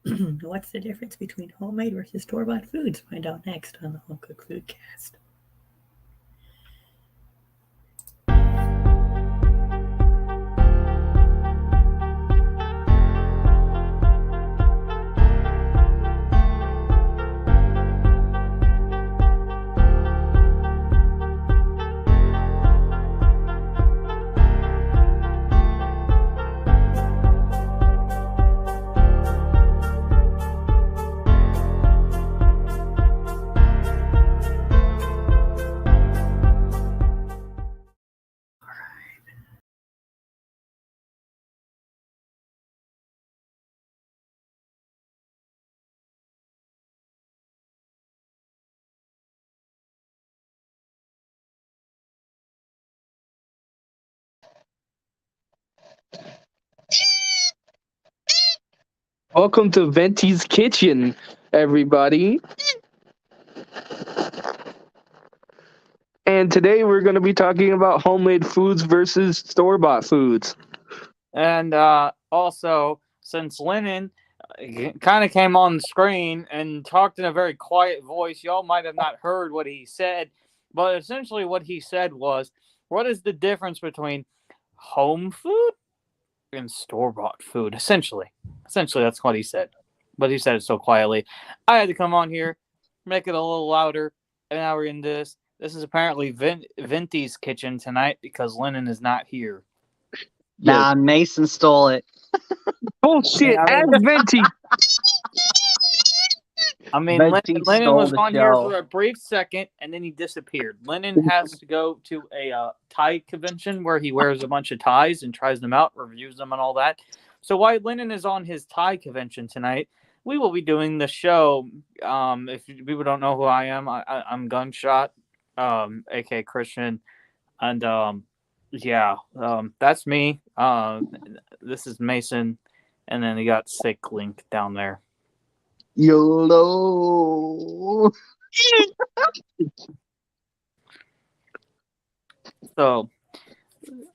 What's the difference between homemade versus store-bought foods? Find out next on the Home Cook Foodcast. Welcome to Venti's Kitchen, everybody. And today we're going to be talking about homemade foods versus store-bought foods. And also, since Lennon kind of came on the screen and talked in a very quiet voice, y'all might have not heard what he said. But essentially what he said was, what is the difference between home food and store-bought food? Essentially, that's what he said. But he said it so quietly. I had to come on here, make it a little louder, and now we're in this. This is apparently Venti's kitchen tonight because Lennon is not here. Nah, Mason stole it. Bullshit, and Venti. I mean, Lennon was on here for a brief second, and then he disappeared. Lennon has to go to a tie convention where he wears a bunch of ties and tries them out, reviews them, and all that. So while Lennon is on his tie convention tonight, we will be doing the show. If people don't know who I am, I'm Gunshot, a.k.a. Christian, and that's me. This is Mason, and then you got Sick Link down there. YOLO. So,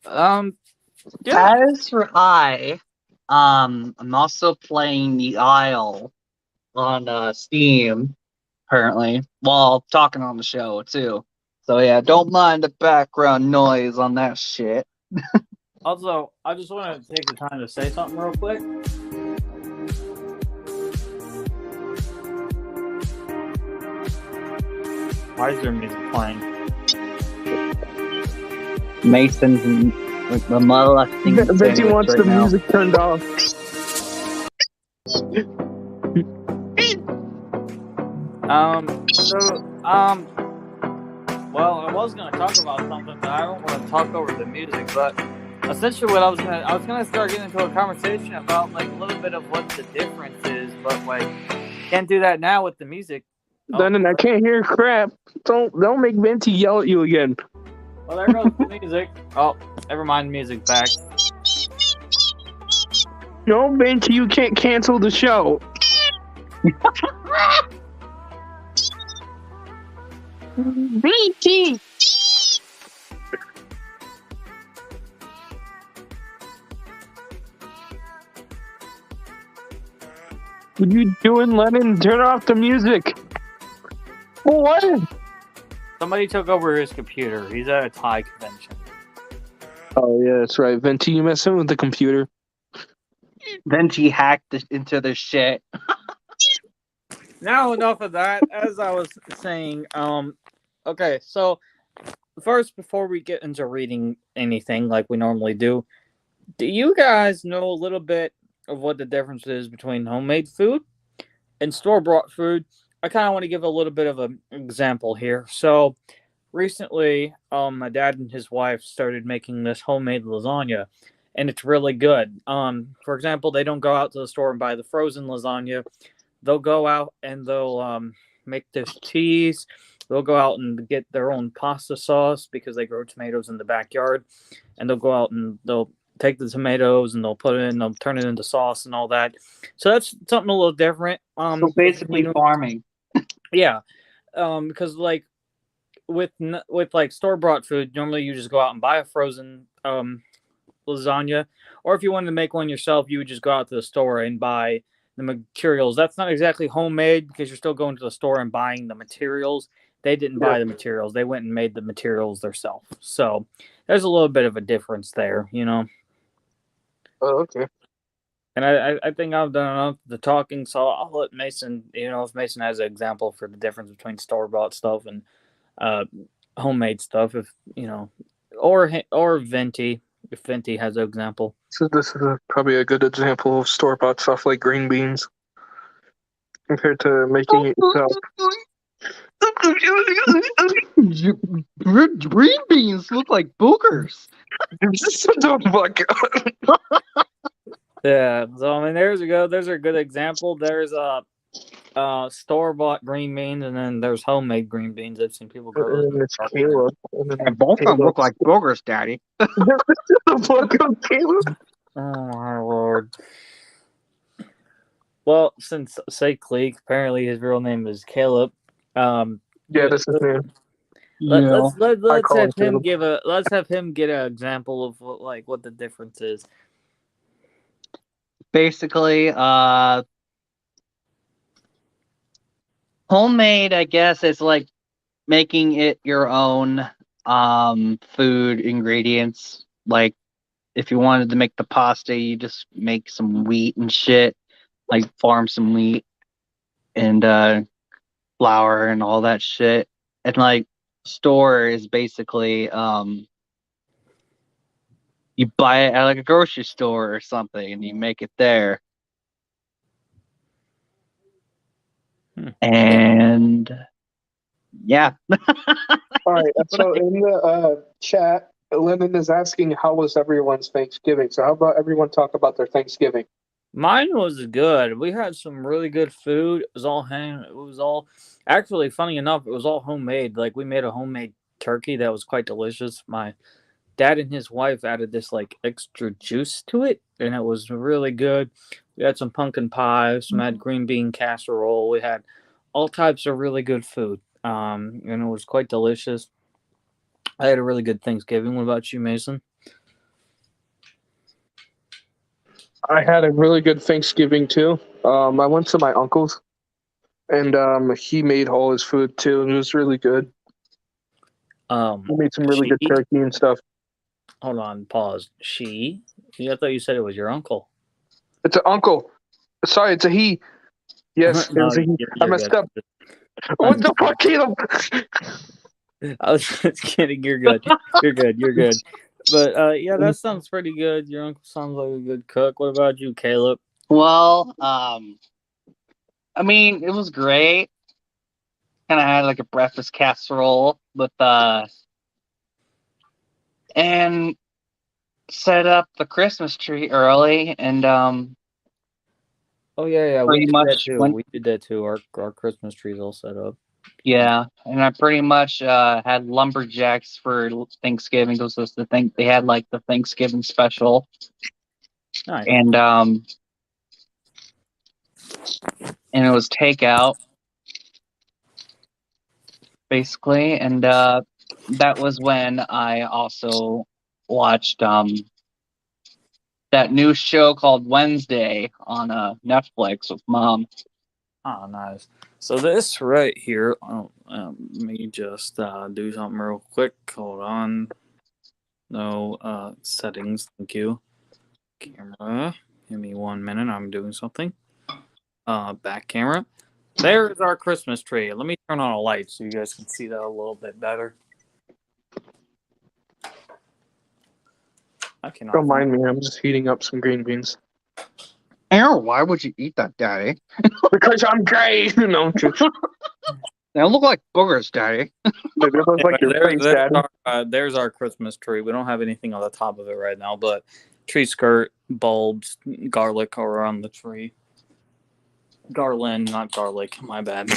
As for I'm also playing The Isle on Steam currently, while talking on the show too. So yeah, don't mind the background noise on that shit. Also, I just want to take the time to say something real quick. Why is there music playing? Mason's with the molesting. Venti wants the music turned off. Well, I was gonna talk about something, but I don't want to talk over the music. But essentially, what I was gonna start getting into a conversation about like a little bit of what the difference is, but like can't do that now with the music. Lennon, I can't hear crap. Don't make Venti yell at you again. Well, there goes the music. Oh, never mind, music back. No, Venti, you can't cancel the show. Venti! What are you doing, Lennon? Turn off the music. What? Somebody took over his computer. He's at a tie convention. Oh, yeah, that's right. Venti, you messing with the computer. Venti hacked into the shit. Now, enough of that. As I was saying, okay, so first, before we get into reading anything like we normally do you guys know a little bit of what the difference is between homemade food and store-bought food? I kind of want to give a little bit of an example here. So recently, my dad and his wife started making this homemade lasagna, and it's really good. For example, they don't go out to the store and buy the frozen lasagna. They'll go out and they'll make this cheese. They'll go out and get their own pasta sauce because they grow tomatoes in the backyard, and they'll go out and they'll take the tomatoes and they'll put it in, they'll turn it into sauce and all that. So that's something a little different. So basically farming. Yeah, because like with like store-bought food, normally you just go out and buy a frozen lasagna, or if you wanted to make one yourself, you would just go out to the store and buy the materials. That's not exactly homemade because you're still going to the store and buying the materials. They didn't buy the materials. They went and made the materials themselves. So there's a little bit of a difference there, you know. Oh, okay. And I think I've done enough of the talking, so I'll let Mason, if Mason has an example for the difference between store-bought stuff and homemade stuff, if, or Venti, if Venti has an example. So this is probably a good example of store-bought stuff like green beans compared to making it yourself. Green beans look like boogers. Yeah, so I mean, there's a good example. There's store-bought green beans, and then there's homemade green beans. I've seen people grow And those. it's Caleb. And both of them look like boogers, Daddy. The fuck up, Caleb. Oh my lord. Well, since Cleek, apparently his real name is Caleb. Yeah, that's his name. Let's call have him him let's have him get an example of what the difference is. Basically, homemade, I guess, is like making it your own food ingredients. Like if you wanted to make the pasta, you just make some wheat and shit, like farm some wheat and flour and all that shit. And like store is basically you buy it at like a grocery store or something and you make it there. And yeah. All right. So in the chat, Lennon is asking how was everyone's Thanksgiving. So how about everyone talk about their Thanksgiving? Mine was good. We had some really good food. It was all actually, funny enough, it was all homemade. Like we made a homemade turkey that was quite delicious. My dad and his wife added this like extra juice to it, and it was really good. We had some pumpkin pie, some had green bean casserole. We had all types of really good food. And it was quite delicious. I had a really good Thanksgiving. What about you, Mason? I had a really good Thanksgiving too. I went to my uncle's, and he made all his food too, and it was really good. He made some really good turkey and stuff. Hold on, pause. I thought you said it was your uncle. It's an uncle. Sorry, it's a he. Yes, No, it's a he. I messed good. up. What the fuck, Caleb? I was just kidding. You're good. You're good. You're good. But yeah, that sounds pretty good. Your uncle sounds like a good cook. What about you, Caleb? Well, I mean, it was great. Kind of had like a breakfast casserole with and set up the Christmas tree early, and Oh yeah, pretty we did much that too. went- We did that too. Our Christmas tree's all set up. yeah, and I pretty much had lumberjacks for Thanksgiving. This was the thing they had, like the Thanksgiving special, Nice. and it was takeout basically, and that was when I also watched that new show called Wednesday on Netflix with Mom. Oh, nice. So this right here, let me just do something real quick. Hold on. No settings. Thank you. Camera. Give me 1 minute. I'm doing something. Back camera. There's our Christmas tree. Let me turn on a light so you guys can see that a little bit better. I cannot. Don't mind me. I'm just heating up some green beans. Aaron, why would you eat that, Daddy? Because I'm gay. No, I'm kidding. They look like boogers, Daddy. They look like your face, Daddy. There's our Christmas tree. We don't have anything on the top of it right now, but tree skirt, bulbs, garlic are around the tree. Garland, not garlic. My bad.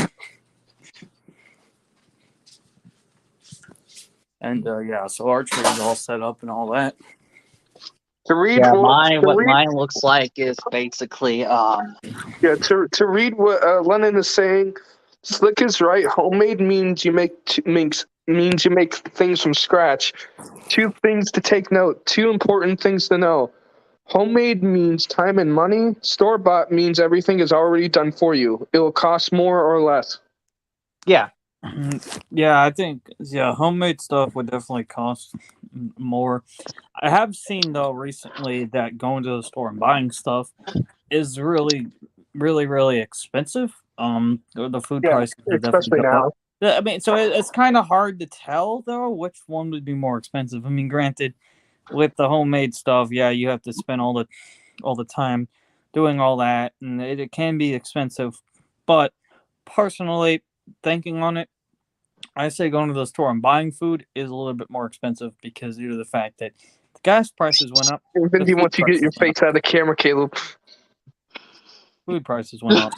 And yeah, so our tree is all set up and all that. To read mine looks like is basically to read what Lennon is saying, Slick is right. Homemade means you make things from scratch. 2 things to take note. 2 important things to know. Homemade means time and money. Store-bought means everything is already done for you. It will cost more or less. Yeah. Yeah, I think homemade stuff would definitely cost more. I have seen though recently that going to the store and buying stuff is really, really, really expensive. The food Yeah, prices have definitely especially go up. now. I mean, so it's kind of hard to tell though which one would be more expensive. I mean, granted, with the homemade stuff, yeah, you have to spend all the time doing all that, and it can be expensive. But personally, thinking on it, I say going to the store and buying food is a little bit more expensive because due to the fact that the gas prices went up, And the Vindy, food once you get prices your went up. face out of the camera, Caleb. Food prices went up.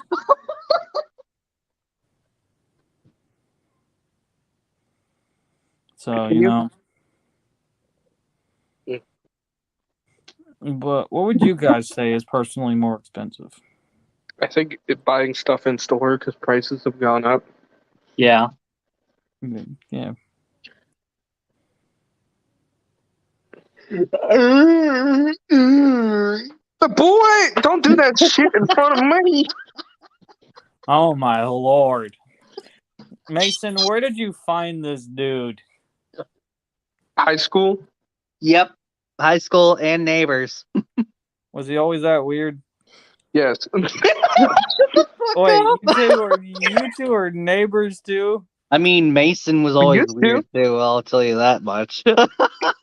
So, you know. Yeah. But what would you guys say is personally more expensive? I think buying stuff in store because prices have gone up. Yeah. Yeah. The boy, don't do that shit in front of me. Oh my lord. Mason, where did you find this dude? High school. Yep. High school and neighbors. Was he always that weird? Yes. Wait, you two are neighbors too? I mean, Mason was always used to. weird too. I'll tell you that much.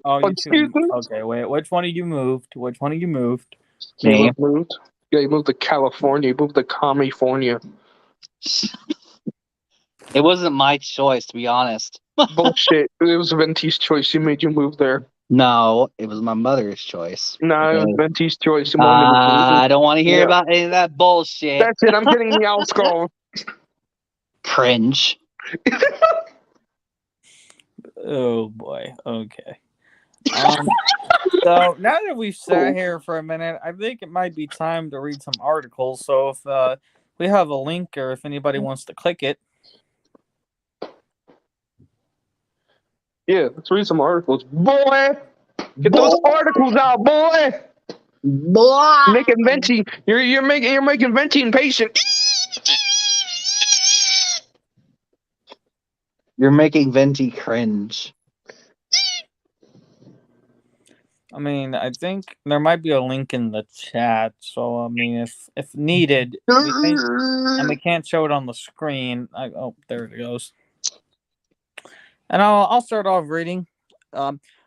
Oh, you Excuse two. me? Okay, wait. Which one of you moved? Which one of you moved? Caleb moved. Yeah, he moved to California. He moved to California. It wasn't my choice, to be honest. Bullshit. It was Venti's choice. He made you move there. No, it was my mother's choice. No, it was Okay. Venti's choice. He wanted me to move. I don't want to hear Yeah. about any of that bullshit. That's it. I'm getting the outscroll. Cringe. Oh boy. Okay. So now that we've sat here for a minute, I think it might be time to read some articles. So if we have a link or if anybody wants to click it. Yeah, let's read some articles. Boy! Get those articles out, boy! Blah. Making Venti. You're making Venti impatient. You're making Venti cringe. I mean, I think there might be a link in the chat. So I mean, if needed, we can't show it on the screen. Oh, there it goes. And I'll start off reading.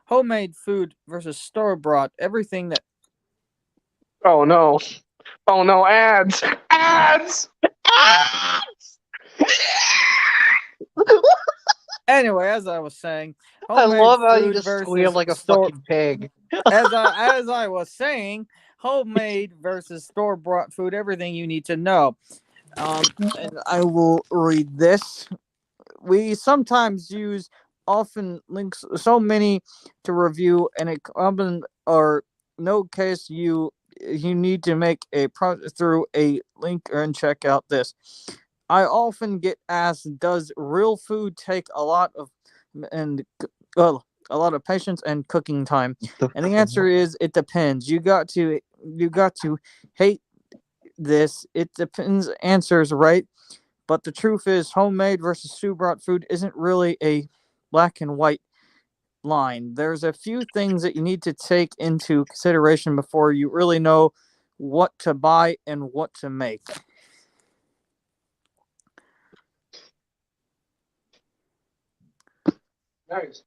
Homemade food versus store bought. Everything that. Oh no. Oh no, ads! Ads! Ads! Anyway, as I was saying, I love how you food just versus squeal like a store- fucking pig. as I was saying, homemade versus store bought food. Everything you need to know. And I will read this. We sometimes use often links so many to review, and it common or no case you need to make a through a link and check out this. I often get asked, does real food take a lot of patience and cooking time? And the answer is it depends. You got to hate this. It depends answers, right? But the truth is homemade versus store-bought food isn't really a black and white line. There's a few things that you need to take into consideration before you really know what to buy and what to make. Nice.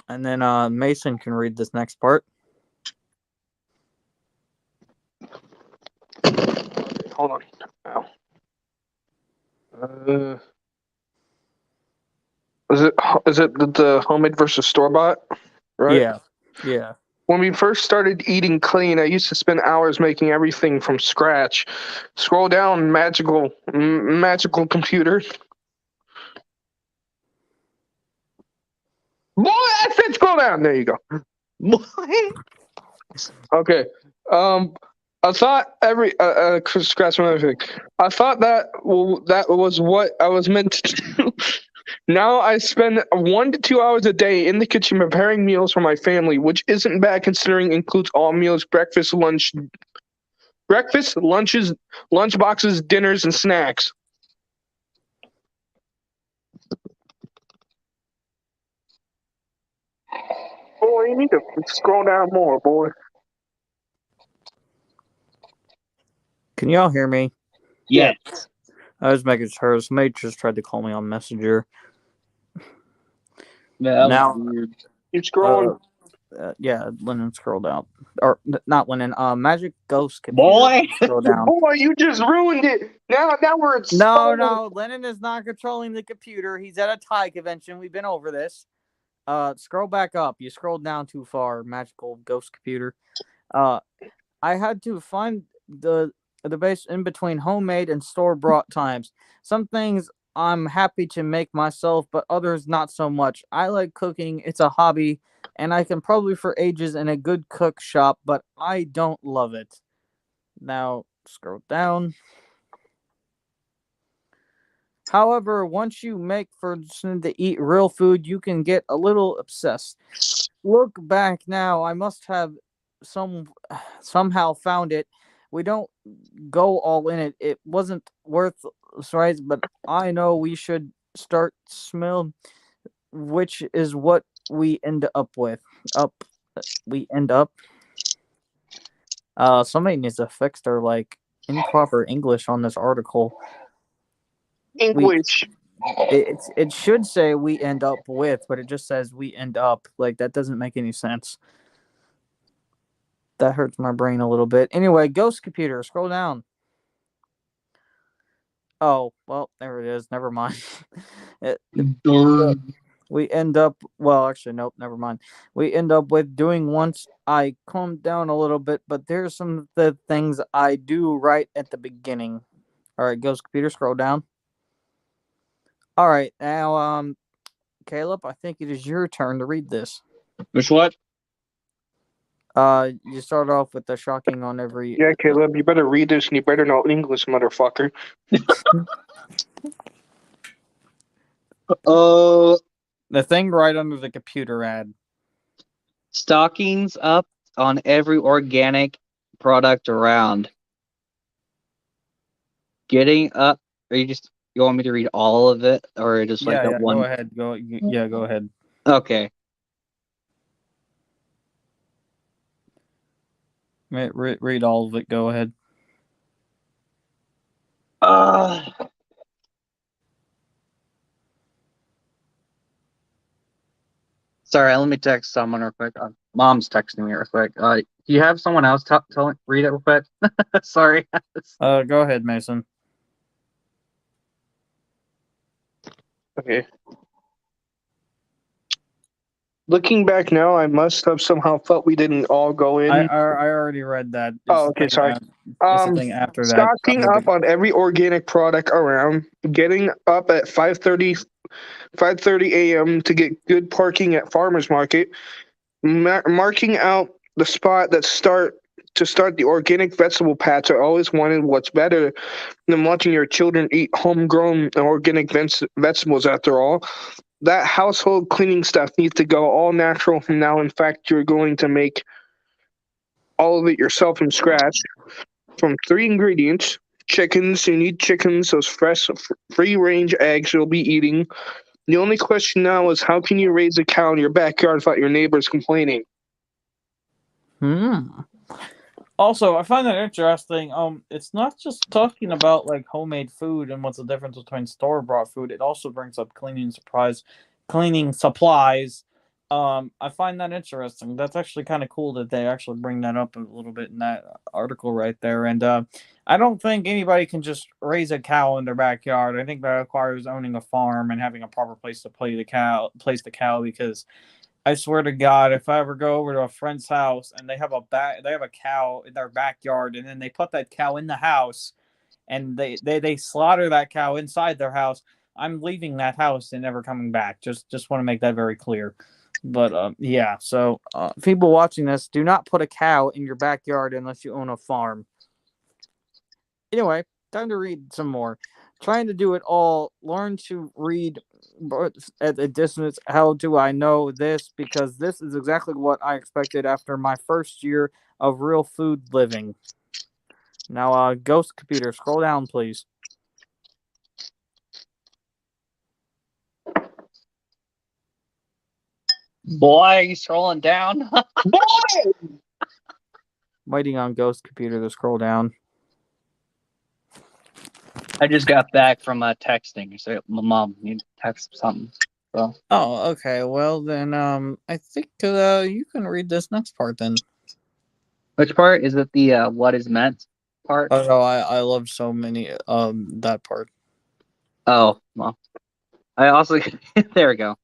And then Mason can read this next part. Hold on. Ow. Is it the homemade versus store bought? Right? Yeah. When we first started eating clean, I used to spend hours making everything from scratch. Scroll down, magical computer. Boy, I said scroll down. There you go. Okay. I thought scratch from everything. I thought that was what I was meant to do. Now I spend 1 to 2 hours a day in the kitchen preparing meals for my family, which isn't bad considering it includes all meals, lunches, lunch boxes, dinners, and snacks. Boy, you need to scroll down more, boy. Can y'all hear me? Yes. I was making sure. Somebody just tried to call me on Messenger. Yeah, that Now, was weird. Keep scrolling. Yeah, Lennon scrolled out. Or, not Lennon, Magic Ghost Computer. Boy! Scroll down. Boy, you just ruined it. Now we're at No, Lennon is not controlling the computer. He's at a Thai convention. We've been over this. Scroll back up. You scrolled down too far, Magical Ghost Computer. I had to find the base in between homemade and store-bought times. Some things I'm happy to make myself, but others not so much. I like cooking. It's a hobby, and I can probably for ages in a good cook shop, but I don't love it. Now, scroll down. However, once you make for to eat real food, you can get a little obsessed. Look back now, I must have somehow found it. We don't go all in it. It wasn't worth right, but I know we should start smell, which is what we end up with. We end up. Somebody needs to fix their improper English on this article. English. It should say we end up with, but it just says we end up. That doesn't make any sense. That hurts my brain a little bit. Anyway, Ghost Computer, scroll down. Oh, well, there it is. Never mind. We end up, well, actually, nope, never mind. We end up with doing once I calm down a little bit, but there's some of the things I do right at the beginning. All right, Ghost Computer, scroll down. All right, now, Caleb, I think it is your turn to read this. Which what? You start off with the shocking on every. Yeah, Caleb, you better read this and you better know English, motherfucker. The thing right under the computer ad. Stockings up on every organic product around. Getting up. Are you want me to read all of it, or just like that one? Go ahead. Go ahead. Okay. Read all of it. Go ahead. Sorry, let me text someone real quick. Mom's texting me real quick. Do you have someone else read it real quick? Sorry. Go ahead, Mason. Okay. Looking back now, I must have somehow felt we didn't all go in. I already read that. Okay, sorry. It's the thing after that. Stocking up on every organic product around. Getting up at 5:30 a.m. to get good parking at farmers market. Marking out the spot to start the organic vegetable patch. I always wanted what's better than watching your children eat homegrown organic vegetables. After all, that household cleaning stuff needs to go all natural from now. In fact, you're going to make all of it yourself from scratch. From 3 ingredients: chickens. You need chickens, those fresh, free-range eggs you'll be eating. The only question now is how can you raise a cow in your backyard without your neighbors complaining? Also, I find that interesting. It's not just talking about homemade food and what's the difference between store-bought food. It also brings up cleaning supplies. I find that interesting. That's actually kind of cool that they actually bring that up a little bit in that article right there. And I don't think anybody can just raise a cow in their backyard. I think that requires owning a farm and having a proper place to place the cow, because I swear to God, if I ever go over to a friend's house and they have a cow in their backyard, and then they put that cow in the house, and they slaughter that cow inside their house, I'm leaving that house and never coming back. Just want to make that very clear. But yeah, so people watching this, do not put a cow in your backyard unless you own a farm. Anyway, time to read some more. Trying to do it all. Learn to read but at a distance, how do I know this? Because this is exactly what I expected after my first year of real food living. Now, Ghost Computer, scroll down, please. Boy, are you scrolling down? Waiting on Ghost Computer to scroll down. I just got back from texting. So my mom needed to text something. So. Oh, okay. Well, then, I think you can read this next part then. Which part is it? The what is meant part? Oh no, I love so many that part. Oh well, I also there we go.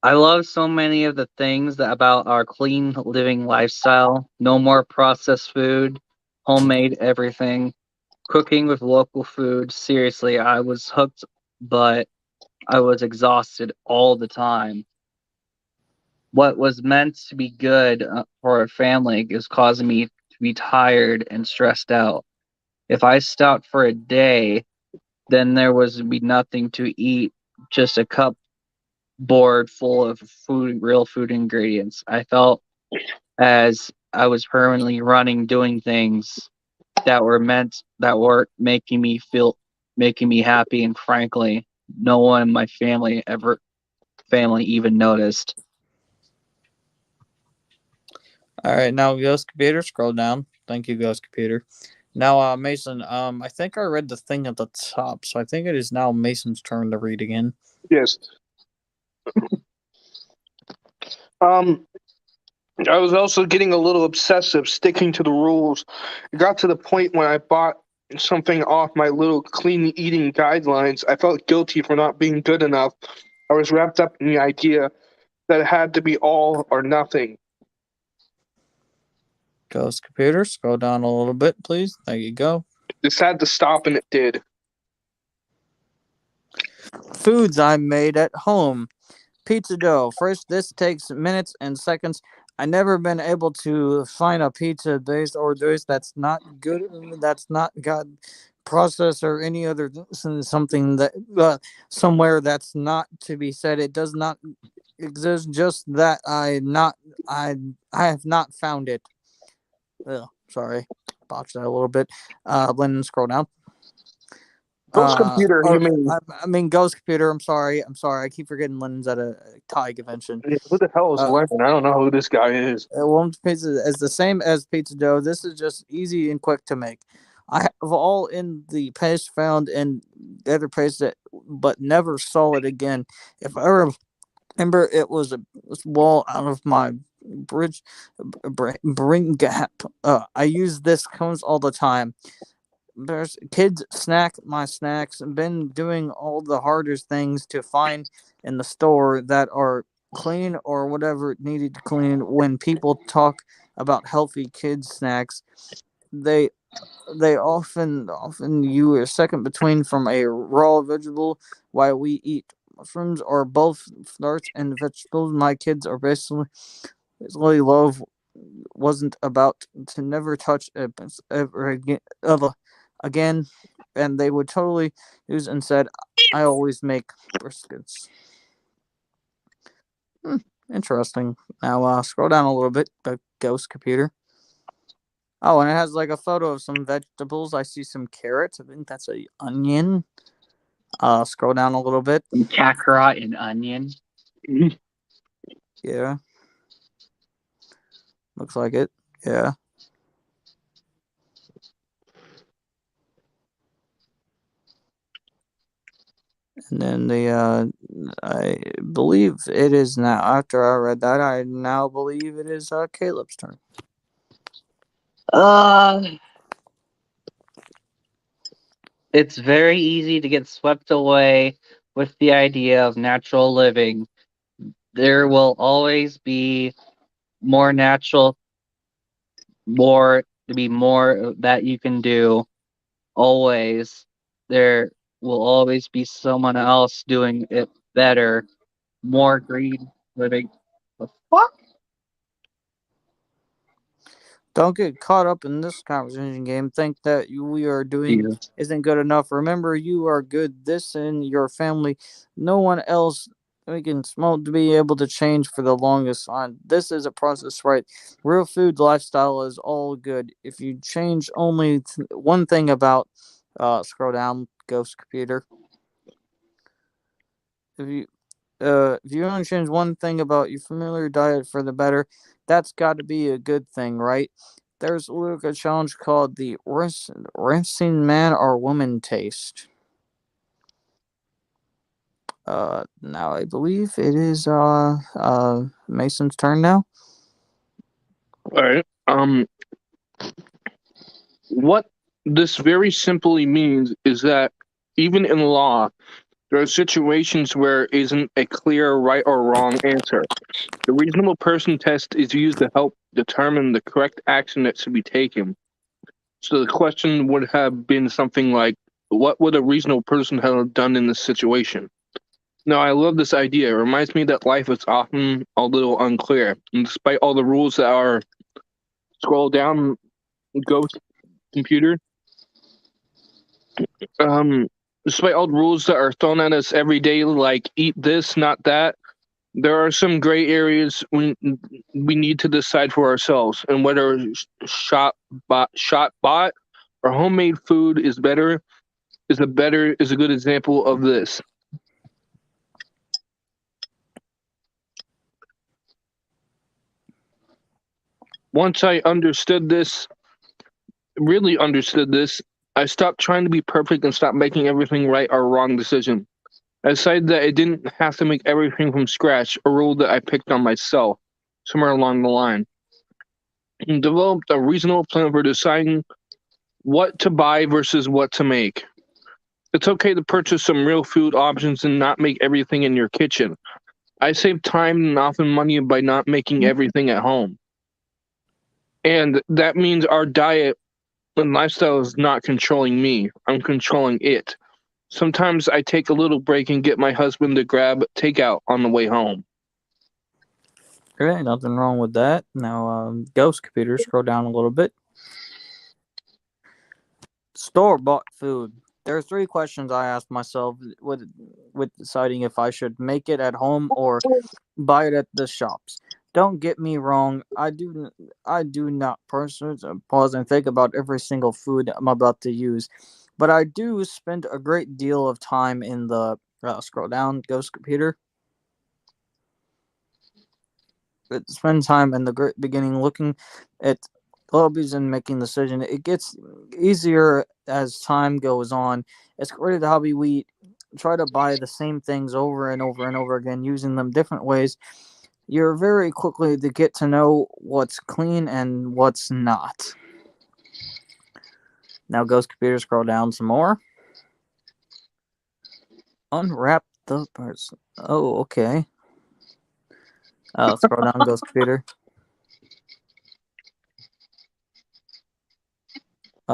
I love so many of the things about our clean living lifestyle. No more processed food, homemade everything, cooking with local food. Seriously, I was hooked, but I was exhausted all the time. What was meant to be good for a family is causing me to be tired and stressed out. If I stopped for a day, then there was be nothing to eat, just a cupboard full of food, real food ingredients. I felt as I was permanently running, doing things that were making me happy, and frankly, no one in my family even noticed. All right, now Ghost Computer, scroll down. Thank you, Ghost Computer. Now, Mason, I think I read the thing at the top, so I think it is now Mason's turn to read again. Yes. I was also getting a little obsessive, sticking to the rules. It got to the point when I bought something off my little clean eating guidelines. I felt guilty for not being good enough. I was wrapped up in the idea that it had to be all or nothing. Ghost Computer, scroll down a little bit, please. There you go. This had to stop, and it did. Foods I made at home. Pizza dough. First, this takes minutes and seconds. I never been able to find a pizza based or this that's not good. That's not got processed or any other something that somewhere that's not to be said. It does not exist. Just that I have not found it. Ugh, sorry, botched that a little bit. Lennon, scroll down. Ghost Computer, you mean? I mean, Ghost Computer. I'm sorry. I keep forgetting Lennon's at a Thai convention. Who the hell is Lennon? I don't know who this guy is. One pizza is the same as pizza dough. This is just easy and quick to make. I have all in the paste found in the other paste that, but never saw it again. If I remember, it was a wall out of my bring gap. I use this cones all the time. There's kids snack my snacks and been doing all the hardest things to find in the store that are clean or whatever needed to clean. When people talk about healthy kids snacks, they often you are second between from a raw vegetable while we eat mushrooms or both starts and vegetables. My kids are basically love wasn't about to never touch it ever again, and they would totally use and said, "I always make briskets." Interesting. Now, scroll down a little bit. The Ghost Computer. Oh, and it has like a photo of some vegetables. I see some carrots. I think that's a onion. Scroll down a little bit. Kakarot and onion. Yeah. Looks like it. Yeah. And then I believe it is now. After I read that, I now believe it is Caleb's turn. It's very easy to get swept away with the idea of natural living. There will always be more natural, more that you can do. Always. There will always be someone else doing it better, more green living. The fuck? Don't get caught up in this conversation game. Think that we are doing Yeah. isn't good enough. Remember, you are good. This and your family. No one else. We can smoke to be able to change for the longest time. This is a process, right? Real food lifestyle is all good. If you change only one thing about, scroll down, ghost computer. If you if you only change one thing about your familiar diet for the better, that's got to be a good thing, right? There's a challenge called the rinsing man or woman taste. Now I believe it is Mason's turn now. All right. What this very simply means is that even in law, there are situations where isn't a clear right or wrong answer. The reasonable person test is used to help determine the correct action that should be taken. So the question would have been something like, what would a reasonable person have done in this situation? Now, I love this idea. It reminds me that life is often a little unclear. And despite all the rules that are scroll down, ghost computer, um, despite all the rules that are thrown at us every day, like eat this, not that, there are some gray areas we need to decide for ourselves. And whether shot bought or homemade food is a good example of this. Once I really understood this, I stopped trying to be perfect and stopped making everything right or wrong decision. I decided that I didn't have to make everything from scratch, a rule that I picked on myself somewhere along the line, and developed a reasonable plan for deciding what to buy versus what to make. It's okay to purchase some real food options and not make everything in your kitchen. I save time and often money by not making everything at home. And that means our diet and lifestyle is not controlling me. I'm controlling it. Sometimes I take a little break and get my husband to grab takeout on the way home. Okay, nothing wrong with that. Now, ghost computer, scroll down a little bit. Store bought food. There are three questions I asked myself with deciding if I should make it at home or buy it at the shops. Don't get me wrong. I do not personally pause and think about every single food I'm about to use, but I do spend a great deal of time in the scroll down, ghost computer. Spend time in the beginning looking at lobbies and making decisions. It gets easier as time goes on. It's created a hobby. We try to buy the same things over and over and over again, using them different ways. You're very quickly to get to know what's clean and what's not. Now, Ghost Computer, scroll down some more. Unwrap the person. Oh, okay. Scroll down, Ghost Computer.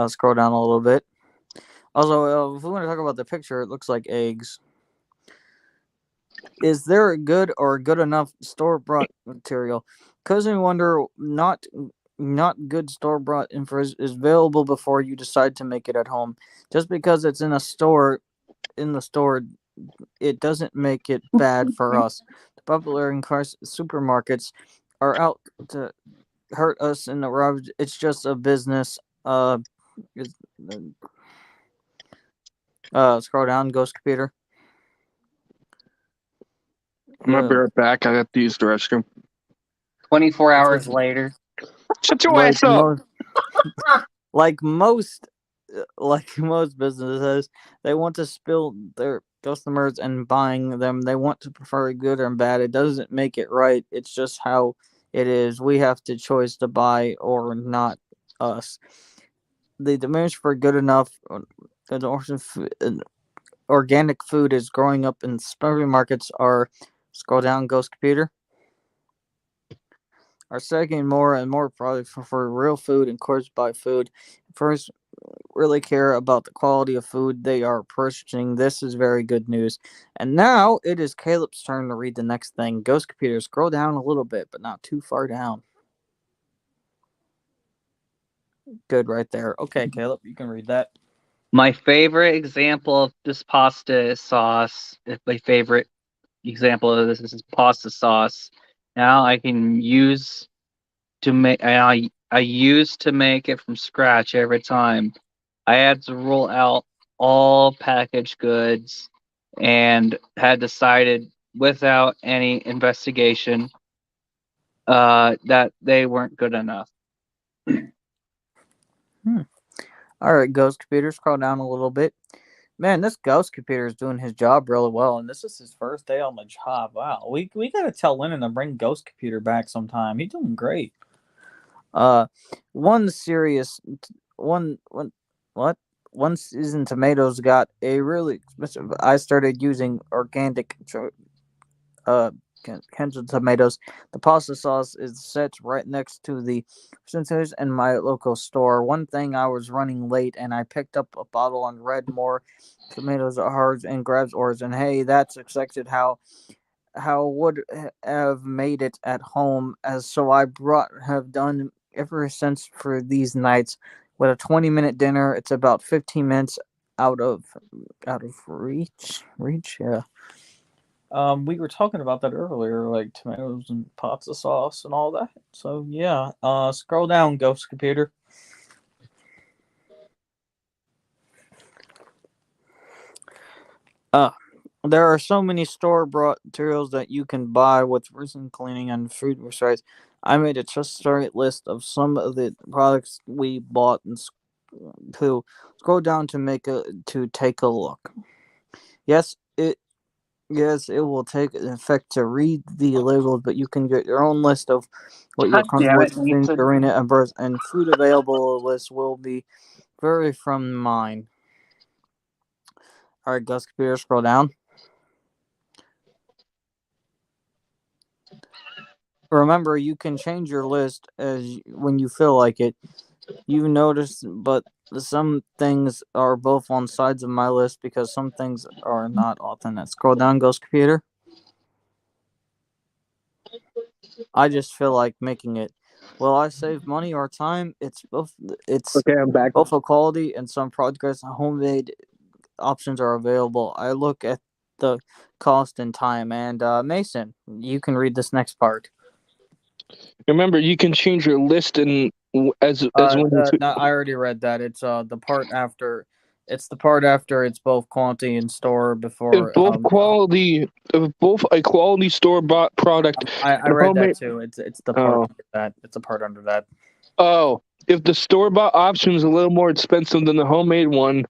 Scroll down a little bit. Also, if we want to talk about the picture, it looks like eggs. Is there a good or good enough store bought material? Because I wonder, not good store bought info is available before you decide to make it at home. Just because it's in the store, it doesn't make it bad for us. The popular and supermarkets are out to hurt us in the road. It's just a business. Scroll down, Ghost Computer. I'm gonna be right back. I have to use the restroom. 24 hours later. Shut your like ass up. like most like most businesses, they want to spill their customers and buying them. They want to prefer good or bad. It doesn't make it right. It's just how it is. We have to choose to buy or not us. The demand for good enough organic food is growing up in supermarkets. Are scroll down, Ghost Computer. Are second more and more products for real food and course by food. First, really care about the quality of food they are purchasing. This is very good news. And now it is Caleb's turn to read the next thing. Ghost Computer, scroll down a little bit, but not too far down. good right there. Okay, Caleb, you can read that. My favorite example of this pasta sauce, my favorite example of this is pasta sauce. Now I can use to make, I used to make it from scratch every time. I had to rule out all packaged goods and had decided without any investigation that they weren't good enough. All right, Ghost Computer, scroll down a little bit. Man, this Ghost Computer is doing his job really well, and this is his first day on the job. Wow, we gotta tell Lennon to bring Ghost Computer back sometime. He's doing great. One serious one what? One season tomatoes got a really expensive. I started using organic cans of tomatoes. The pasta sauce is set right next to the percentages in my local store. One thing, I was running late and I picked up a bottle and read more tomatoes are hard and grabs ours. And hey, that's expected how would have made it at home, as so I brought have done ever since for these nights. With a 20-minute dinner, it's about 15 minutes out of reach. Yeah. We were talking about that earlier, like tomatoes and pots of sauce and all that. So yeah, scroll down, Ghost Computer. There are so many store-bought materials that you can buy with recent cleaning and food sites. I made a just right list of some of the products we bought and to scroll down to take a look. Yes, it will take effect to read the labels, but you can get your own list of what you're God comfortable damn with. it, Things, Nathan. arena, and birth, and food available list will be vary from mine. All right, Gus Computer, scroll down. Remember, you can change your list when you feel like it. You notice, but some things are both on sides of my list because some things are not authentic. Scroll down, Ghost Computer. I just feel like making it. Will I save money or time? It's both. It's Okay, I'm back. both a quality and some projects. Homemade options are available. I look at the cost and time. And Mason, you can read this next part. Remember, you can change your list and as when No, I already read that. It's the part after. It's the part after. It's both quality and store before. if both a quality store bought product I and read that homemade. too. It's the part Oh, under that. It's a part under that. oh, if the store bought option is a little more expensive than the homemade one,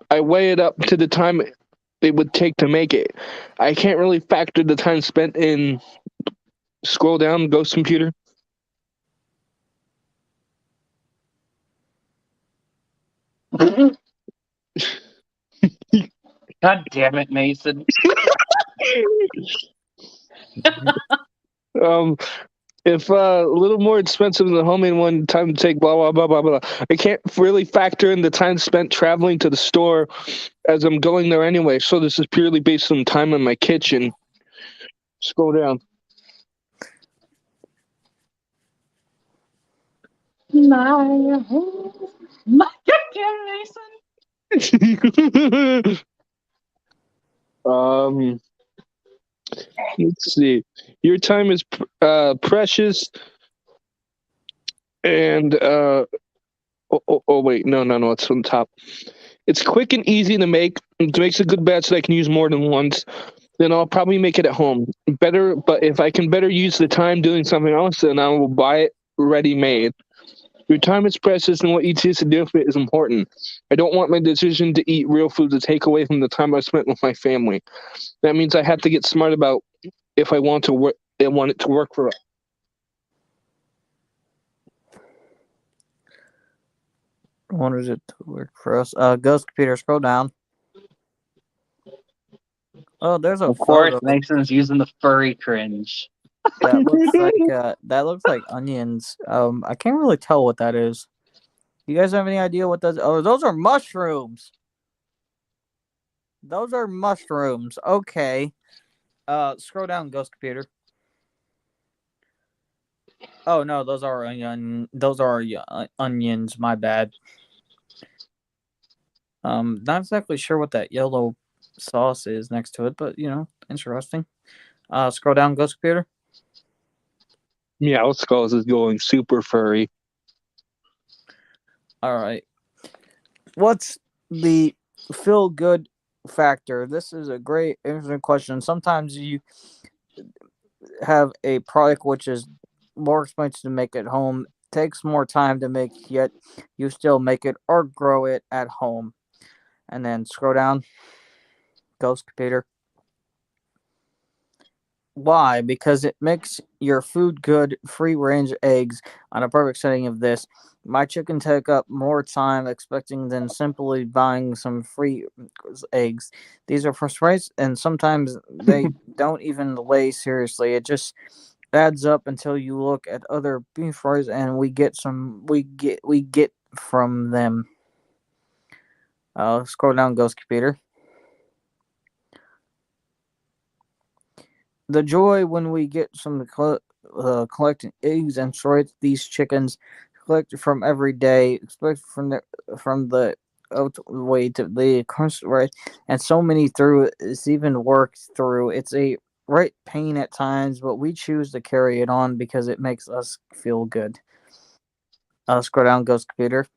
I weigh it up to the time it would take to make it. I can't really factor the time spent in. Scroll down, Ghost Computer. God damn it, Mason. um, if a little more expensive than the homemade one, time to take blah blah blah blah blah. I can't really factor in the time spent traveling to the store as I'm going there anyway. So this is purely based on time in my kitchen. Scroll down. My goddamn Mason. um, let's see. Your time is precious, and wait, no, it's on top. It's quick and easy to make. It makes a good batch that I can use more than once. Then I'll probably make it at home. Better, but if I can better use the time doing something else, then I will buy it ready made. Your time is precious, and what you choose to do with it is important. I don't want my decision to eat real food to take away from the time I spent with my family. That means I have to get smart about if I want to work. I want it to work for us. Wanted it to work for us. Ghost Computer, scroll down. Oh, there's a Of course, photo Mason's using the furry cringe. that looks like onions. I can't really tell what that is. You guys have any idea what those? Oh, those are mushrooms. Those are mushrooms. Okay. Scroll down, Ghost Computer. Oh no, those are onion. Those are onions. My bad. Not exactly sure what that yellow sauce is next to it, but interesting. Scroll down, Ghost Computer. Meow Skulls is going super furry. All right. What's the feel good factor? This is a great, interesting question. Sometimes you have a product which is more expensive to make at home, takes more time to make, yet you still make it or grow it at home. And then scroll down, Ghost Computer. Why? Because it makes your food good, free range eggs on a perfect setting of this. My chicken take up more time expecting than simply buying some free eggs. These are first rates, and sometimes they don't even lay seriously. It just adds up until you look at other beef fries, and we get from them. Scroll down, Ghost Computer. The joy when we get some collecting eggs and sorts these chickens collected from every day, expect from the way to the right, and so many through it's even worked through. It's a right pain at times, but we choose to carry it on because it makes us feel good. Scroll down, Ghost Computer.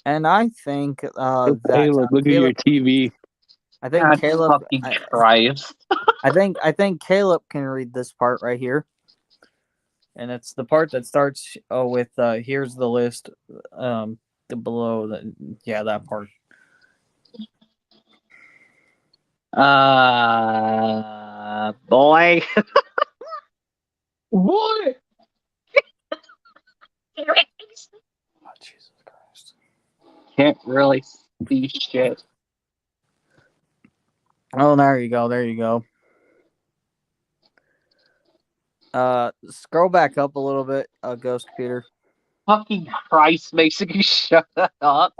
And I think that Caleb, look at your Caleb. TV. I think God Caleb. fucking Christ. I think Caleb can read this part right here, and it's the part that starts with here's the list, the below the that part. Boy. What? Oh, Jesus Christ! Can't really see shit. Oh, there you go. There you go. Scroll back up a little bit, Ghost Computer. Fucking Christ, Mason, shut up.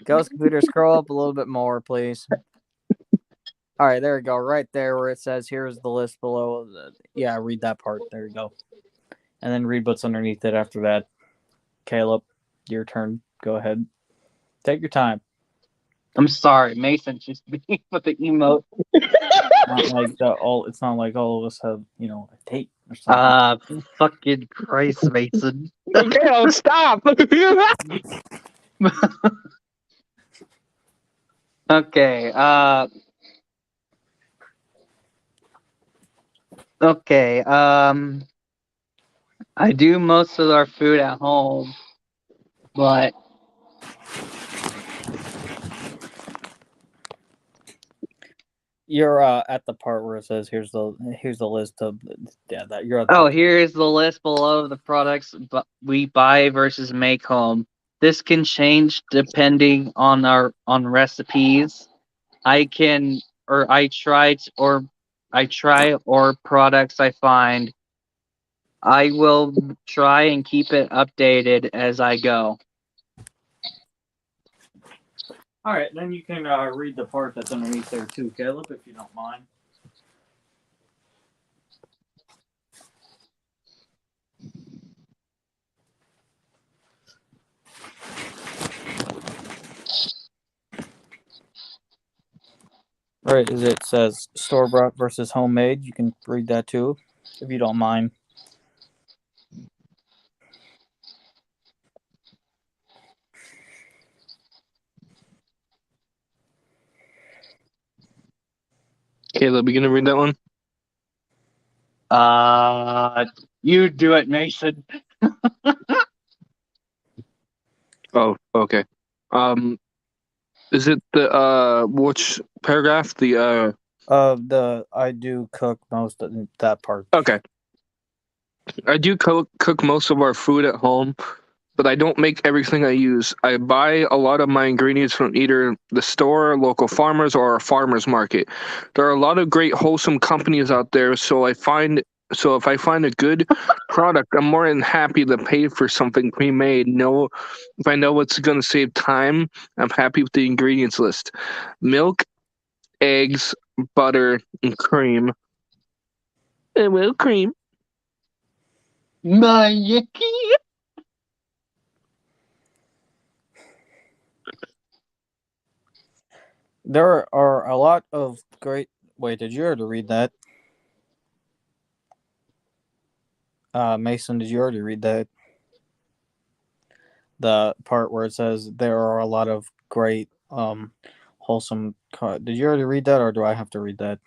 Ghost Computer, scroll up a little bit more, please. All right, there you go. Right there where it says here's the list below. Yeah, read that part. There you go. And then read what's underneath it after that. Caleb, your turn. Go ahead. Take your time. I'm sorry, Mason just being with the emote. It's not like all of us have, a tape or something. Fucking Christ, Mason. Caleb, stop! Okay, okay, I do most of our food at home, but You're at the part where it says here's the list of that you're at that. oh, here's the list below the products we buy versus make home. This can change depending on on recipes. I can or I try t- or I try or products I find. I will try and keep it updated as I go. All right, then you can read the part that's underneath there too, Caleb, if you don't mind. Right, as it says store bought versus homemade. You can read that too, if you don't mind. Caleb, you gonna read that one? You do it, Mason. Oh, okay. Is it the which paragraph? The I do cook most of that part. okay. I do cook most of our food at home, but I don't make everything I use. I buy a lot of my ingredients from either the store, local farmers, or a farmer's market. There are a lot of great wholesome companies out there, so if I find a good product, I'm more than happy to pay for something pre-made. No, if I know it's going to save time, I'm happy with the ingredients list: milk, eggs, butter, and cream. And well, cream. Mayiki. There are a lot of great. Wait, did you already read that? Mason, did you already read that? The part where it says there are a lot of great, wholesome. Did you already read that, or do I have to read that?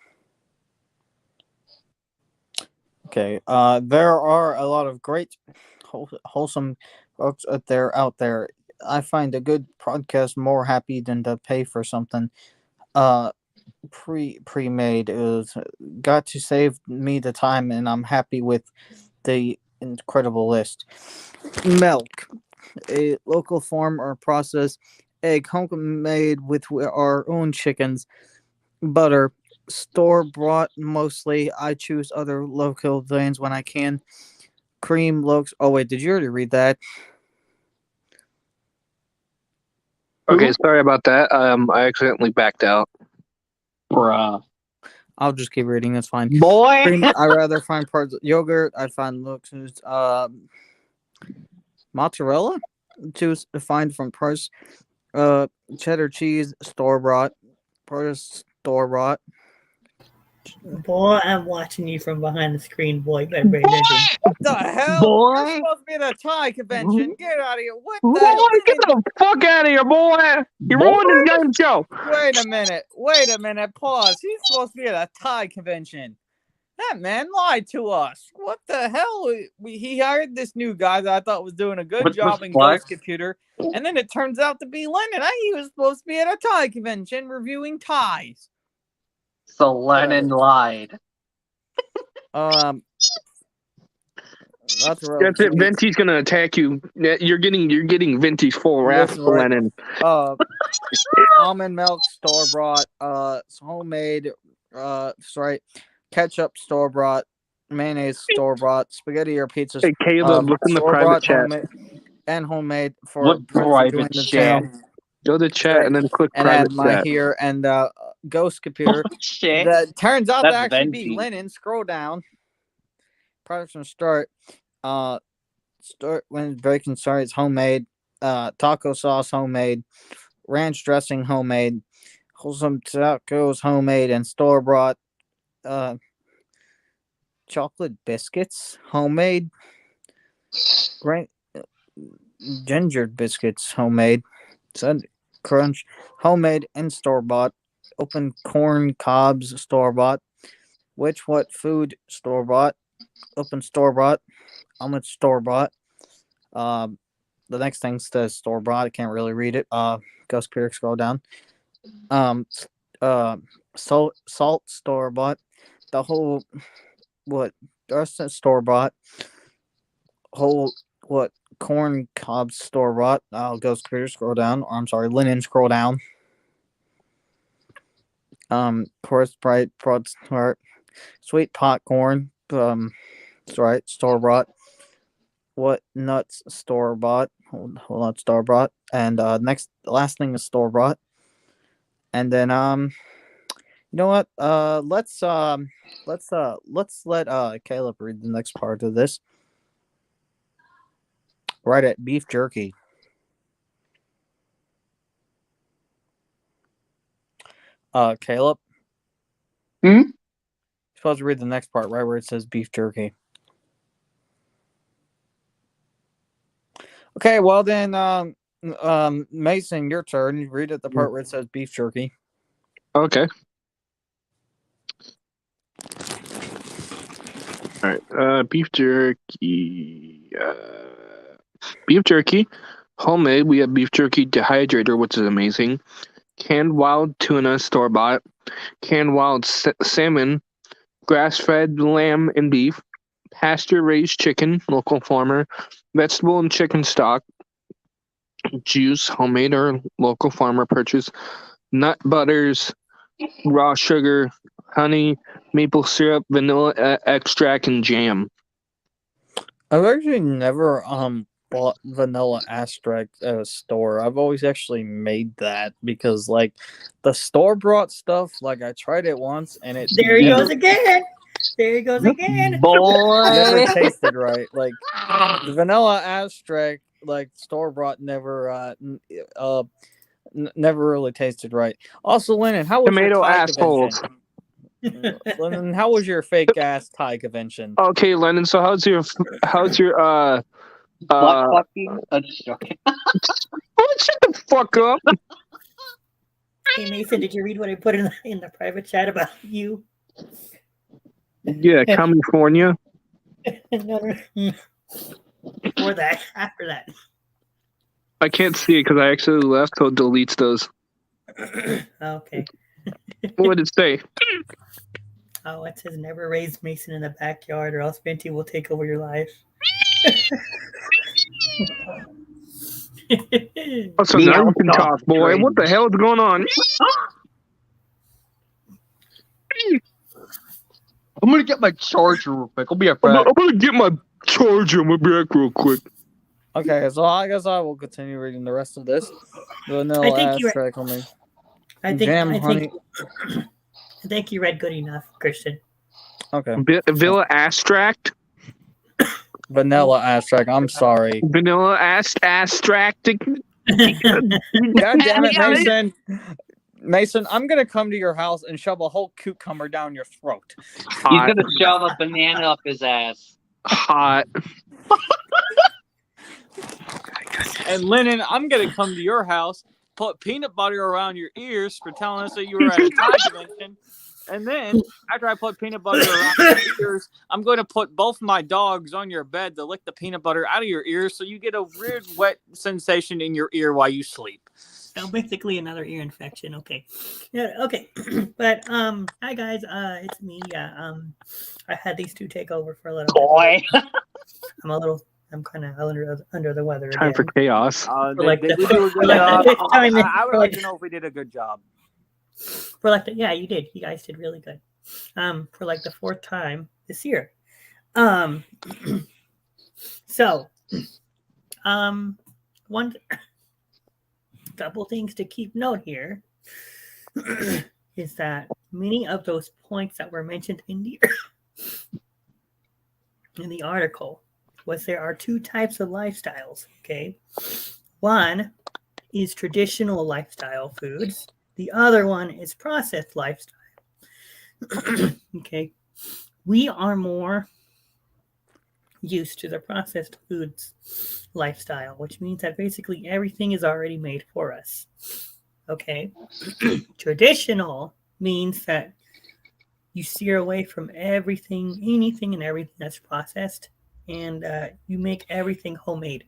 Okay. There are a lot of great, wholesome folks out there. I find a good podcast more happy than to pay for something. Premade is got to save me the time, and I'm happy with the incredible list. Milk, a local farm or process. Egg, homemade with our own chickens. Butter, store bought mostly. I choose other local things when I can. Cream looks. Oh wait, did you already read that? Okay, sorry about that. I accidentally backed out. Bruh. I'll just keep reading. That's fine. Boy. Cream, I rather find parts of yogurt. I find looks. Mozzarella. Choose to find from parts. Cheddar cheese, store bought. Parts store bought. Boy, I'm watching you from behind the screen, boy. Better pay attention. What the hell? Boy. You're supposed to be at a Thai convention. Get out of here. What Boy, the? get the fuck out of here, boy! You ruined this damn show. Wait a minute. Pause. He's supposed to be at a Thai convention. That man lied to us. What the hell? He hired this new guy that I thought was doing a good What the job in fuck? Ghost Computer, and then it turns out to be Lennon. He was supposed to be at a Thai convention reviewing ties. So Lennon lied. That's That's it. Venti's gonna attack you. You're getting Venti's full wrath, That's right. Lennon. Almond milk store bought. Homemade. Sorry, ketchup store bought. Mayonnaise store bought. Spaghetti or pizza. Hey, Caleb, look in the private chat. Homemade for What private join the chat? channel. Go to chat Right. and then click And private add my chat. here and Ghost Computer. Shit. That turns out to That's actually be Venti. Lennon. Scroll down. Products from start. Start when bacon starts homemade. Taco sauce homemade. Ranch dressing homemade. Wholesome tacos homemade and store bought. Chocolate biscuits homemade. Great ginger biscuits homemade. Said crunch homemade and store bought. Open corn cobs store bought. What food store bought. Open store bought. Omelet store bought. The next thing says store bought. I can't really read it. Ghost Computer, scroll down. Salt store bought. The whole store bought. Whole corn cob store bought. Ghost Computer, scroll down. Or, I'm sorry, Linen, scroll down. Course bright smart. Sweet popcorn. Right, store bought. What nuts store bought? Hold on, store bought. And last thing is store bought. And then you know what? Let's let Caleb read the next part of this. Right at beef jerky. Caleb. Hmm? You're supposed to read the next part, right where it says beef jerky. Okay, well then, Mason, your turn. Read at the part where it says beef jerky. Okay. All right. Beef jerky. Beef jerky. Homemade. We have beef jerky dehydrator, which is amazing. Canned wild tuna, store bought. Canned wild salmon. Grass-fed lamb and beef. Pasture-raised chicken, local farmer. Vegetable and chicken stock. Juice, homemade or local farmer purchase. Nut butters. Raw sugar. Honey. Maple syrup. Vanilla extract and jam. I've actually never bought vanilla extract at a store. I've always actually made that because like the store bought stuff, like I tried it once and it There he goes again. There he goes again. Never Boy. tasted right. Like the vanilla abstract, like store bought, never really tasted right. Also, Lennon, how was your Tomato Thai assholes. convention? Lennon, how was your fake ass Thai convention? Okay, Lennon. So how's your Butt fucking. I'm just joking. Oh, shut the fuck up. Hey Mason, did you read what I put in the private chat about you? Yeah, California. No. Before that, after that. I can't see it because I actually left, so it deletes those. Okay. What did it say? Oh, it says never raise Mason in the backyard or else Venti will take over your life. Oh, so Me, now I you was can talking talk, boy. train. What the hell is going on? I'm gonna get my charger real quick. I'll be right I'm back. gonna get my charger. I'm gonna be back real quick. Okay, so I guess I will continue reading the rest of this. Vanilla think you abstract on me. I think you read good enough, Christian. Okay. Villa abstract. Vanilla abstract. I'm sorry. Vanilla abstract. God damn it, Mason. Mason, I'm gonna come to your house and shove a whole cucumber down your throat. He's Hot. gonna shove a banana up his ass. Hot. And Lennon, I'm gonna come to your house, put peanut butter around your ears for telling us that you were at a Thai convention. And then, after I put peanut butter around your ears, I'm going to put both my dogs on your bed to lick the peanut butter out of your ears so you get a weird wet sensation in your ear while you sleep. So basically another ear infection. Okay. Yeah, okay. But hi guys, it's me. Yeah, I had these two take over for a little Boy. bit. I'm kind of under the weather. Time for again. chaos. Did we do a good job? I would like to know if we did a good job. For like yeah, you did. You guys did really good. For like the fourth time this year. So one couple things to keep note here is that many of those points that were mentioned in the article was there are two types of lifestyles. Okay, one is traditional lifestyle foods. The other one is processed lifestyle. Okay. We are more used to the processed foods lifestyle, which means that basically everything is already made for us. Okay. Traditional means that you steer away from anything and everything that's processed, and you make everything homemade.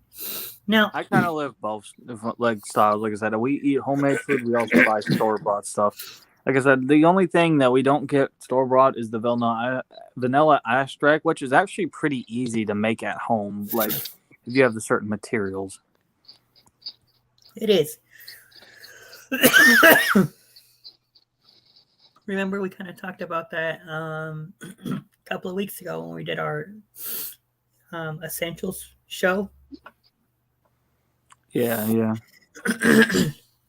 Now, I kind of live both like styles. Like I said, we eat homemade food. We also buy store bought stuff. Like I said, the only thing that we don't get store bought is the vanilla abstract, which is actually pretty easy to make at home. Like if you have the certain materials. it is. Remember, we kind of talked about that a couple of weeks ago when we did our essentials show. Yeah.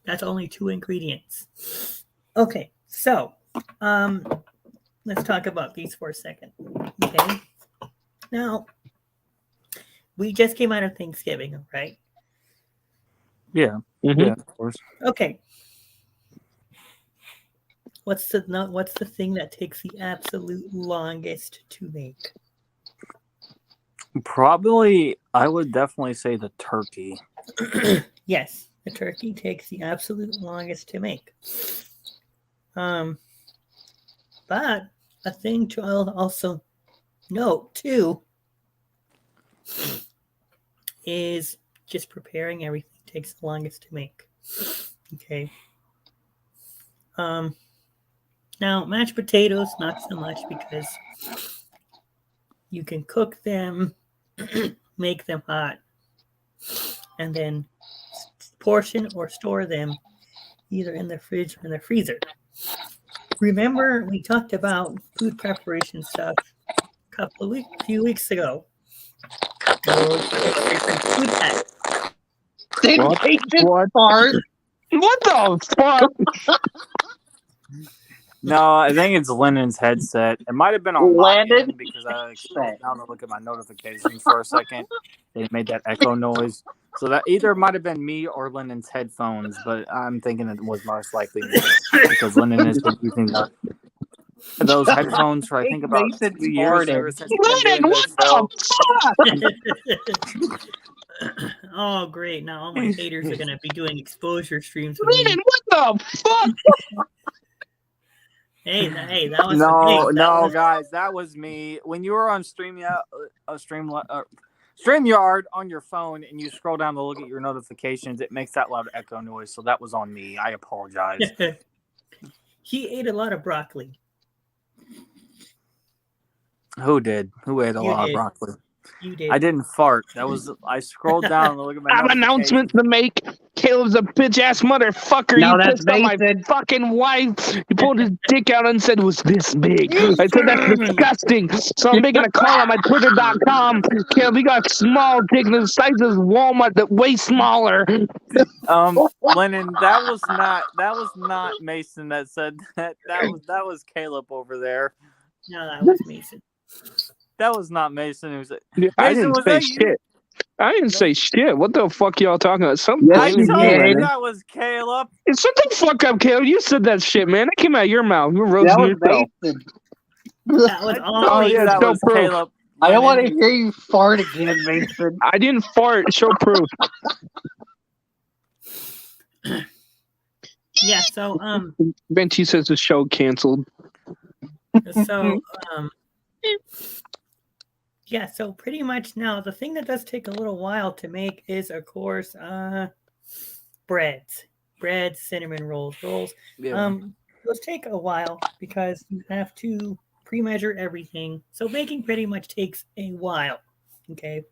That's only 2 ingredients. Okay, so let's talk about these for a second. Okay, now we just came out of Thanksgiving, right? Yeah, Mm-hmm. yeah, of course. Okay. What's the thing that takes the absolute longest to make? Probably, I would definitely say the turkey. Yes, the turkey takes the absolute longest to make. But a thing to also note too is just preparing everything takes the longest to make. Okay. Now mashed potatoes, not so much because you can cook them, make them hot, and then portion or store them either in the fridge or in the freezer. Remember, we talked about food preparation stuff a few weeks ago. Food pack. What? What the fuck? No, I think it's Lennon's headset. It might have been on my end because I scrolled down to look at my notifications for a second. It made that echo noise. So that either might have been me or Lennon's headphones, but I'm thinking it was most likely me because Lennon has been using those headphones for I think about 2 years ever since we've been doing this show. Oh, great. Now all my haters are going to be doing exposure streams with me. What the fuck? Hey, that was no, guys, that was me. When you were on StreamYard on your phone and you scroll down to look at your notifications, it makes that loud echo noise. So that was on me. I apologize. He ate a lot of broccoli. Who did? Who ate a lot of broccoli? You did. I didn't fart. I scrolled down and looked at my I have an announcement to make. Caleb's a bitch ass motherfucker. No, He that's pissed on my Mason. fucking wife. He pulled his dick out and said it was this big. I said that's disgusting. So I'm making a call on my Twitter.com. Caleb, he got small dick the size of Walmart, that way smaller. Lennon, that was not Mason that said that. That was Caleb over there. No, that was Mason. That was not Mason. It was. I didn't say shit. I didn't say shit. What the fuck y'all talking about? I told you that was Caleb. Shut the fuck up, Caleb. You said that shit, man. That came out of your mouth. You were roasting That was yourself. Mason. That was all yeah, that show was proof. Caleb. I don't want to hear you fart again, Mason. I didn't fart. Show proof. Yeah, so Benji says the show canceled. Yeah, so pretty much now the thing that does take a little while to make is, of course, breads, cinnamon rolls. Yeah. Those take a while because you have to pre-measure everything. So baking pretty much takes a while. Okay.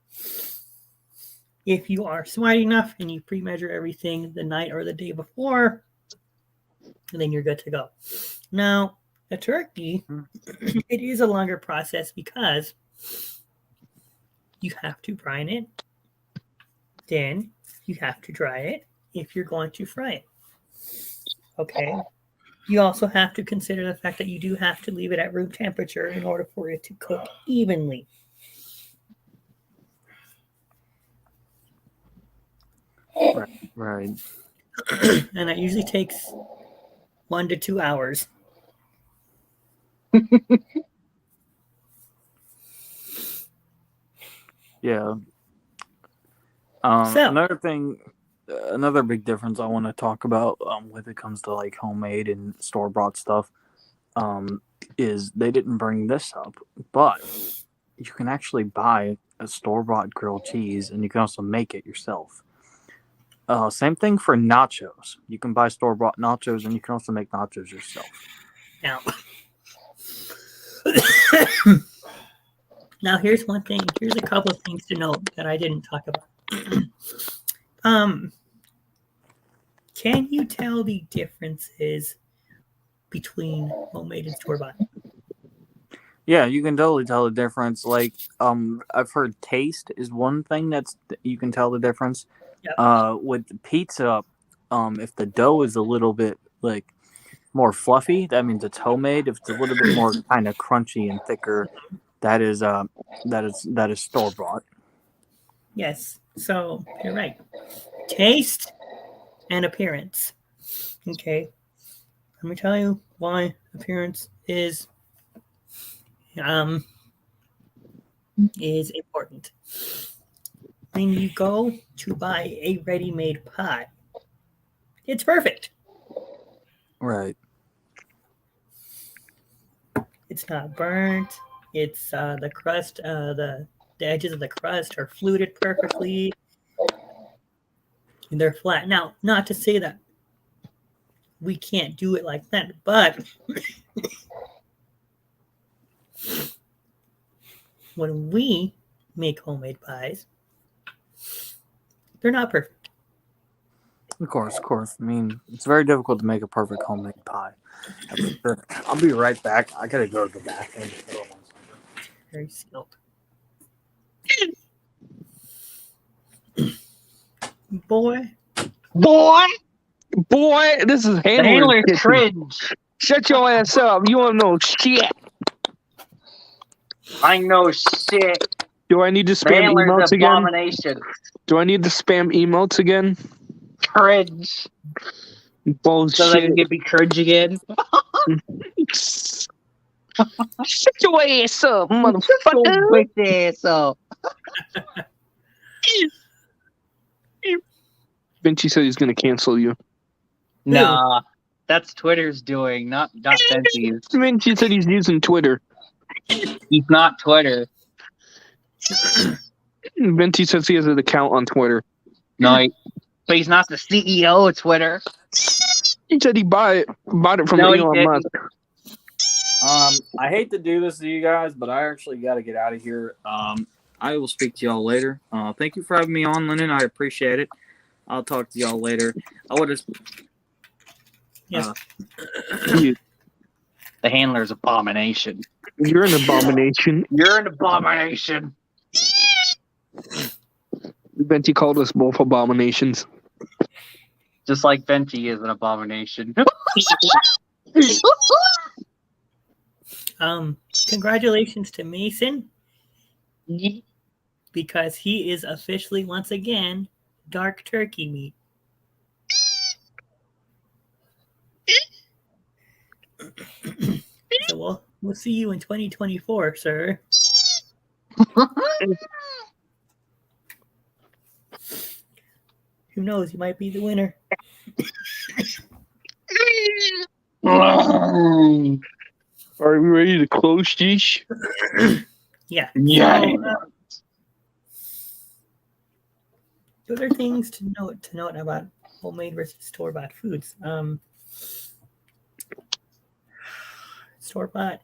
If you are smart enough and you pre-measure everything the night or the day before, then you're good to go. Now, the turkey, it is a longer process because you have to brine it. Then you have to dry it if you're going to fry it. Okay. You also have to consider the fact that you do have to leave it at room temperature in order for it to cook evenly. Right. And that usually takes 1 to 2 hours. Yeah. Another big difference I want to talk about when it comes to like homemade and store-bought stuff is they didn't bring this up, but you can actually buy a store-bought grilled cheese and you can also make it yourself. Same thing for nachos. You can buy store-bought nachos and you can also make nachos yourself. Now here's one thing. Here's a couple of things to note that I didn't talk about. Can you tell the differences between homemade and store-bought? Yeah, you can totally tell the difference. Like, I've heard taste is one thing you can tell the difference. Yep. With pizza, if the dough is a little bit like more fluffy, that means it's homemade. If it's a little bit more kind of crunchy and thicker, that is store-bought. Yes. So you're right. Taste and appearance. Okay. Let me tell you why appearance is important. When you go to buy a ready-made pie, it's perfect. Right. It's not burnt. It's the crust, the edges of the crust are fluted perfectly. And they're flat. Now, not to say that we can't do it like that, but when we make homemade pies, they're not perfect. Of course. I mean, it's very difficult to make a perfect homemade pie. I'll be right back. I gotta go to the bathroom. Very skilled. Boy, this is Handler's cringe. Shut your ass up. You don't know shit. I know shit. Do I need to spam Baylor's emotes again? abomination. Do I need to spam emotes again? Cringe. Bullshit. So they can get me cringe again. Shut your ass up, Shut motherfucker. your bitch ass up. Vinci said he's going to cancel you. Nah, that's Twitter's doing, not Benji's. Vinci said he's using Twitter. He's not Twitter. Vinci says he has an account on Twitter. No, but he's not the CEO of Twitter. He said he bought it from No, he Elon didn't. Musk. I hate to do this to you guys, but I actually got to get out of here. I will speak to y'all later. Thank you for having me on, Lennon. I appreciate it. I'll talk to y'all later. I would just. Yes. The handler's abomination. You're an abomination. You're an abomination. Venti called us both abominations. Just like Venti is an abomination. Congratulations to Mason, because he is officially once again dark turkey meat. So we'll see you in 2024, sir. Who knows? You might be the winner. Are we ready to close, Jeesh? Yeah. Yeah. So, other things to note about homemade versus store-bought foods. Store-bought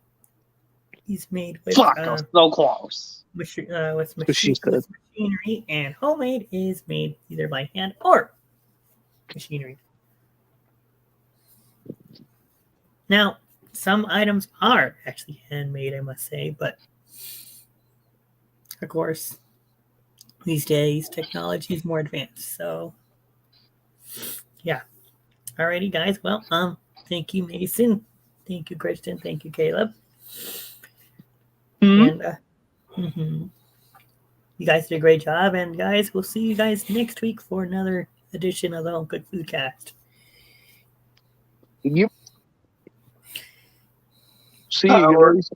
is made with Fuck, I was so close. with machinery, and homemade is made either by hand or machinery. Now, some items are actually handmade, I must say, but of course, these days technology is more advanced. So, yeah. Alrighty, guys. Well, thank you, Mason. Thank you, Kristen. Thank you, Caleb. And you guys did a great job. And guys, we'll see you guys next week for another edition of the Home Cook Foodcast. Yep. See you guys.